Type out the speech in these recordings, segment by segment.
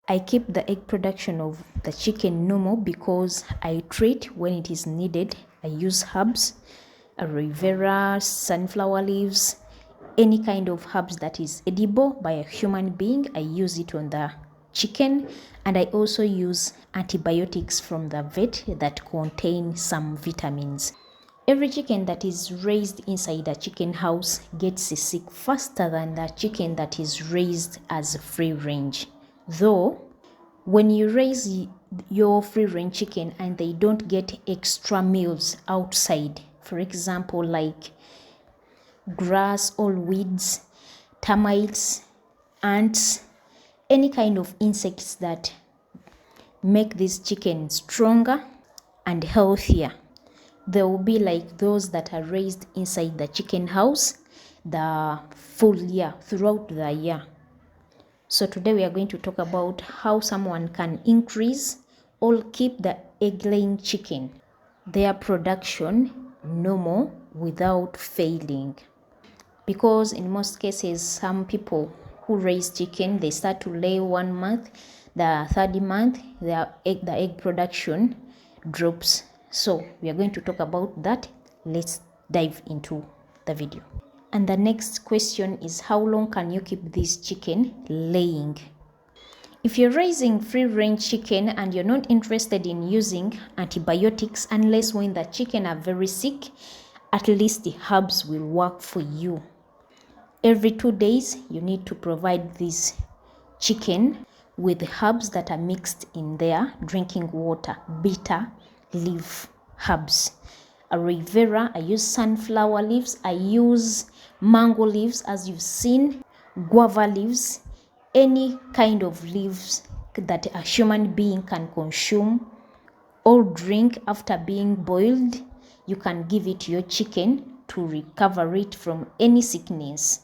I keep the egg production of the chicken normal because I treat when it is needed. I use herbs, aloe vera, sunflower leaves, any kind of herbs that is edible by a human being. I use it on the chicken, and I also use antibiotics from the vet that contain some vitamins. Every chicken that is raised inside a chicken house gets sick faster than the chicken that is raised as free range. Though, when you raise your free range chicken and they don't get extra meals outside, for example, like grass or weeds, termites, ants, any kind of insects that make this chicken stronger and healthier, they will be like those that are raised inside the chicken house the full year, throughout the year. So today we are going to talk about how someone can increase or keep the egg-laying chicken, their production normal without failing. Because in most cases, some people who raise chicken, they start to lay 1 month, the third month, the egg production drops. So we are going to talk about that. Let's dive into the video. And the next question is, how long can you keep this chicken laying? If you're raising free-range chicken and you're not interested in using antibiotics unless when the chicken are very sick, at least the herbs will work for you. Every 2 days, you need to provide this chicken with herbs that are mixed in their drinking water, bitter leaf herbs. Aloe vera, I use sunflower leaves, I use mango leaves, as you've seen, guava leaves, any kind of leaves that a human being can consume or drink after being boiled. You can give it to your chicken to recover it from any sickness.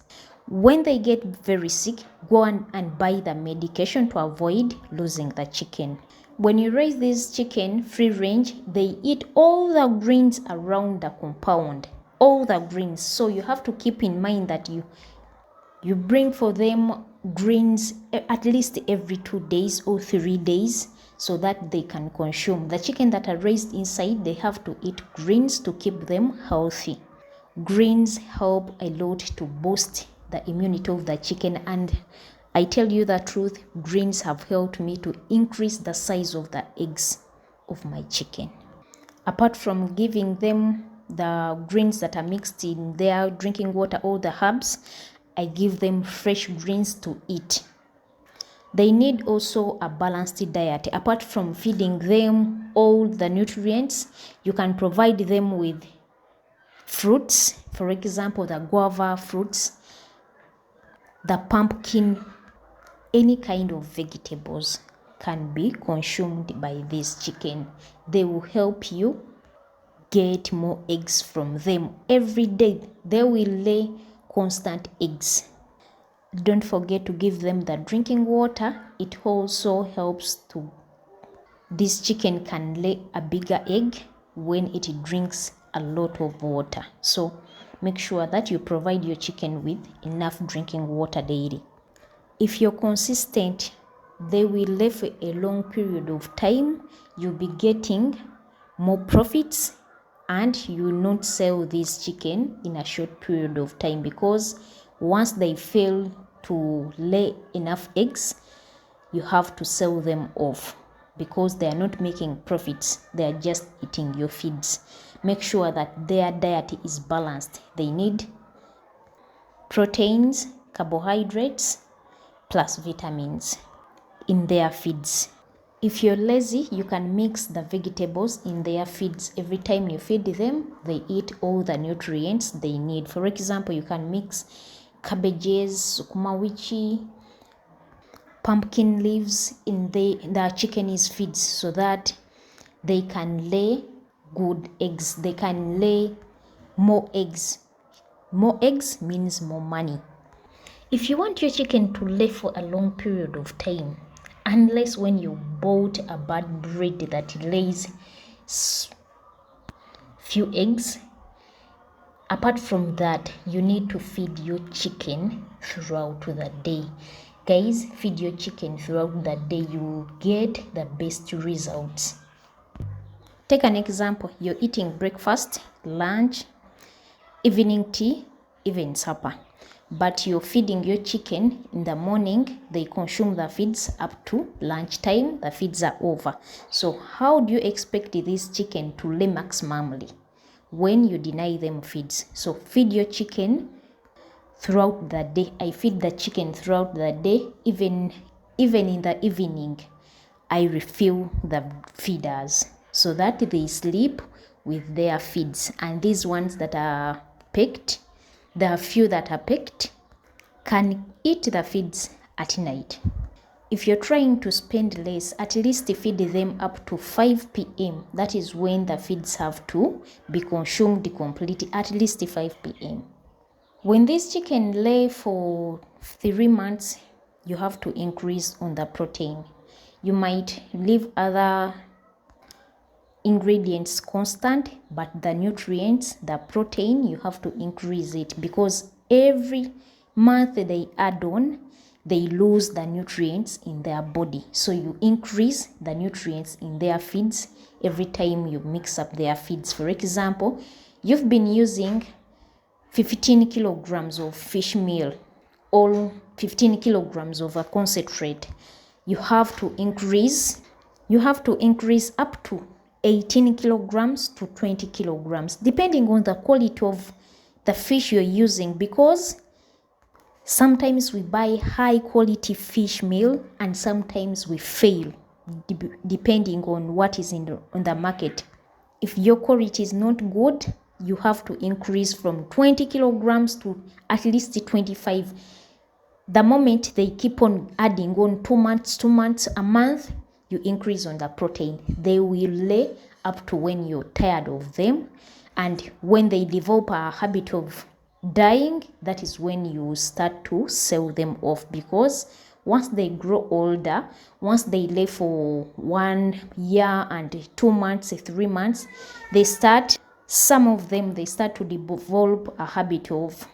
When they get very sick, go and buy the medication to avoid losing the chicken. When you raise this chicken free range, they eat all the greens around the compound, all the greens. So you have to keep in mind that you bring for them greens at least every 2 days or 3 days so that they can consume. The chicken that are raised inside, they have to eat greens to keep them healthy. Greens help a lot to boost the immunity of the chicken, and I tell you the truth, greens have helped me to increase the size of the eggs of my chicken. Apart from giving them the greens that are mixed in their drinking water or the herbs, I give them fresh greens to eat. They need also a balanced diet. Apart from feeding them all the nutrients, you can provide them with fruits, for example, the guava fruits, the pumpkin, any kind of vegetables can be consumed by this chicken. They will help you get more eggs from them every day. They will lay constant eggs. Don't forget to give them the drinking water. It also helps to, this chicken can lay a bigger egg when it drinks a lot of water. So make sure that you provide your chicken with enough drinking water daily. If you're consistent, they will live for a long period of time. You'll be getting more profits, and you will not sell this chicken in a short period of time, because once they fail to lay enough eggs, you have to sell them off because they are not making profits. They are just eating your feeds. Make sure that their diet is balanced. They need proteins, carbohydrates, plus vitamins in their feeds. If you're lazy, you can mix the vegetables in their feeds. Every time you feed them, they eat all the nutrients they need. For example, you can mix cabbages, sukuma wiki, pumpkin leaves in the chicken's feeds so that they can lay good eggs. They can lay more eggs. More eggs means more money. If you want your chicken to lay for a long period of time, unless when you bought a bad breed that lays few eggs, apart from that, you need to feed your chicken throughout the day. Guys, feed your chicken throughout the day, you get the best results. Take an example, you're eating breakfast, lunch, evening tea, even supper. But you're feeding your chicken in the morning, they consume the feeds up to lunchtime, the feeds are over. So how do you expect this chicken to lay maximally when you deny them feeds? So feed your chicken throughout the day. I feed the chicken throughout the day, even in the evening. I refill the feeders so that they sleep with their feeds. And these ones that are picked, there are few that are picked, can eat the feeds at night. If you're trying to spend less, at least feed them up to 5 p.m. That is when the feeds have to be consumed completely, at least 5 p.m. When this chicken lay for 3 months, you have to increase on the protein. You might leave other ingredients constant, but the nutrients, the protein, you have to increase it, because every month they add on, they lose the nutrients in their body. So you increase the nutrients in their feeds every time you mix up their feeds. For example, you've been using 15 kilograms of fish meal or 15 kilograms of a concentrate. You have to increase up to 18 kilograms to 20 kilograms, depending on the quality of the fish you're using, because sometimes we buy high quality fish meal and sometimes we fail, depending on what is on the market. If your quality is not good, you have to increase from 20 kilograms to at least 25. The moment they keep on adding on 2 months, a month, you increase on the protein. They will lay up to when you're tired of them. And when they develop a habit of dying, that is when you start to sell them off, because once they grow older, once they lay for 1 year and 2 months, 3 months, some of them start to develop a habit of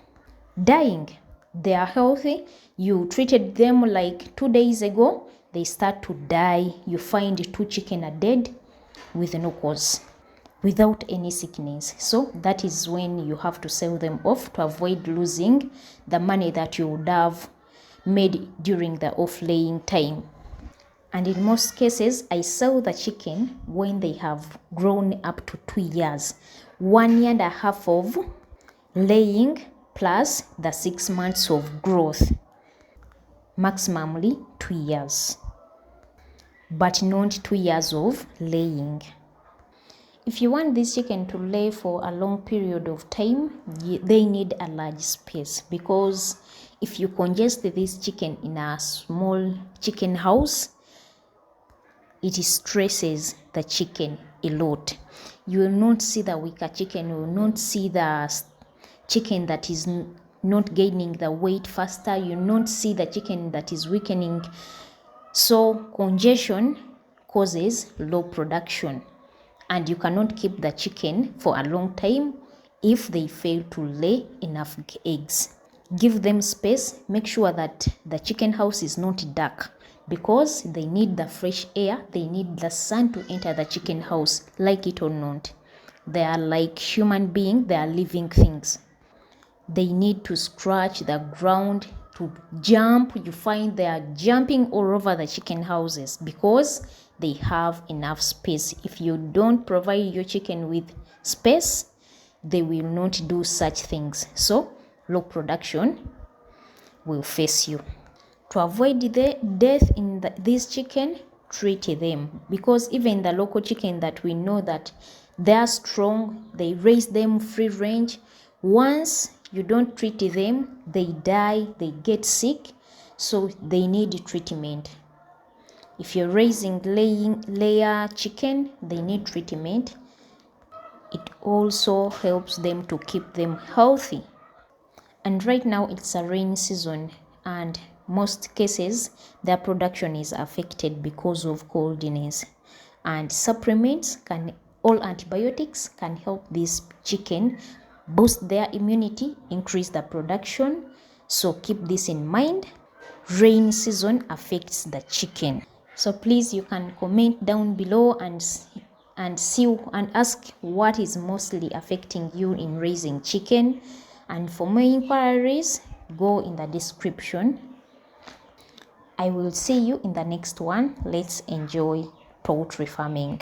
dying. They are healthy, you treated them like 2 days ago, they start to die. You find 2 chicken are dead with no cause, without any sickness. So that is when you have to sell them off to avoid losing the money that you would have made during the off-laying time. And in most cases, I sell the chicken when they have grown up to 2 years. 1 year and a half of laying plus the 6 months of growth. Maximally 2 years. But not 2 years of laying. If you want this chicken to lay for a long period of time, they need a large space, because if you congest this chicken in a small chicken house, it stresses the chicken a lot. You will not see the weaker chicken, you will not see the chicken that is not gaining the weight faster, you will not see the chicken that is weakening. So congestion causes low production, and you cannot keep the chicken for a long time if they fail to lay enough eggs. Give them space. Make sure that the chicken house is not dark, because they need the fresh air, they need the sun to enter the chicken house, like it or not. They are like human beings, they are living things. They need to scratch the ground, to jump. You find they are jumping all over the chicken houses because they have enough space. If you don't provide your chicken with space, they will not do such things. So low production will face you. To avoid the death in this chicken, treat them, because even the local chicken that we know that they are strong, they raise them free range. Once you don't treat them, they die, they get sick, so they need treatment. If you're raising layer chicken, they need treatment. It also helps them to keep them healthy. And right now it's a rain season, and most cases their production is affected because of coldness. And supplements all antibiotics can help this chicken boost their immunity, increase the production. So keep this in mind. rain season affects the chicken. So please, you can comment down below and see and ask what is mostly affecting you in raising chicken. And for more inquiries, go in the description. I will see you in the next one. Let's enjoy poultry farming.